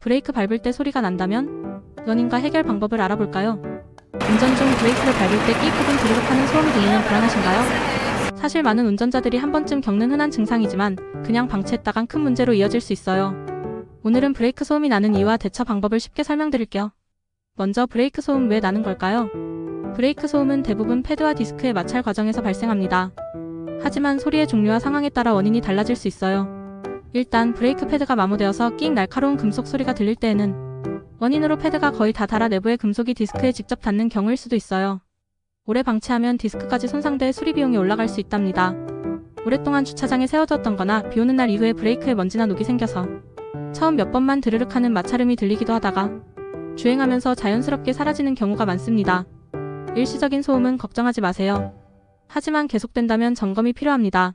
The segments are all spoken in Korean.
브레이크 밟을 때 소리가 난다면? 원인과 해결 방법을 알아볼까요? 운전 중 브레이크를 밟을 때 끽 혹은 드르륵 하는 소음이 들리면 불안하신가요? 사실 많은 운전자들이 한 번쯤 겪는 흔한 증상이지만 그냥 방치했다간 큰 문제로 이어질 수 있어요. 오늘은 브레이크 소음이 나는 이유와 대처 방법을 쉽게 설명드릴게요. 먼저 브레이크 소음 왜 나는 걸까요? 브레이크 소음은 대부분 패드와 디스크의 마찰 과정에서 발생합니다. 하지만 소리의 종류와 상황에 따라 원인이 달라질 수 있어요. 일단 브레이크 패드가 마모되어서 끽 날카로운 금속 소리가 들릴 때에는 원인으로 패드가 거의 다 닳아 내부의 금속이 디스크에 직접 닿는 경우일 수도 있어요. 오래 방치하면 디스크까지 손상돼 수리 비용이 올라갈 수 있답니다. 오랫동안 주차장에 세워두었던 거나 비 오는 날 이후에 브레이크에 먼지나 녹이 생겨서 처음 몇 번만 드르륵 하는 마찰음이 들리기도 하다가 주행하면서 자연스럽게 사라지는 경우가 많습니다. 일시적인 소음은 걱정하지 마세요. 하지만 계속된다면 점검이 필요합니다.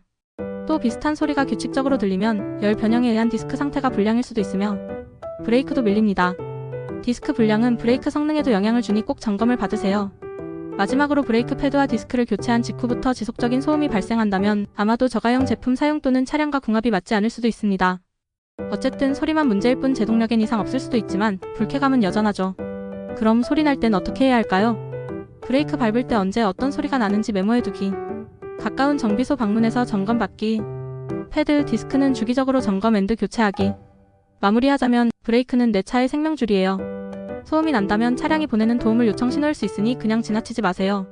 또 비슷한 소리가 규칙적으로 들리면 열 변형에 의한 디스크 상태가 불량일 수도 있으며 브레이크도 밀립니다. 디스크 불량은 브레이크 성능에도 영향을 주니 꼭 점검을 받으세요. 마지막으로 브레이크 패드와 디스크를 교체한 직후부터 지속적인 소음이 발생한다면 아마도 저가형 제품 사용 또는 차량과 궁합이 맞지 않을 수도 있습니다. 어쨌든 소리만 문제일 뿐 제동력엔 이상 없을 수도 있지만 불쾌감은 여전하죠. 그럼 소리 날 땐 어떻게 해야 할까요? 브레이크 밟을 때 언제 어떤 소리가 나는지 메모해두기, 가까운 정비소 방문해서 점검받기, 패드, 디스크는 주기적으로 점검 앤드 교체하기. 마무리하자면 브레이크는 내 차의 생명줄이에요. 소음이 난다면 차량이 보내는 도움을 요청 신호일 수 있으니 그냥 지나치지 마세요.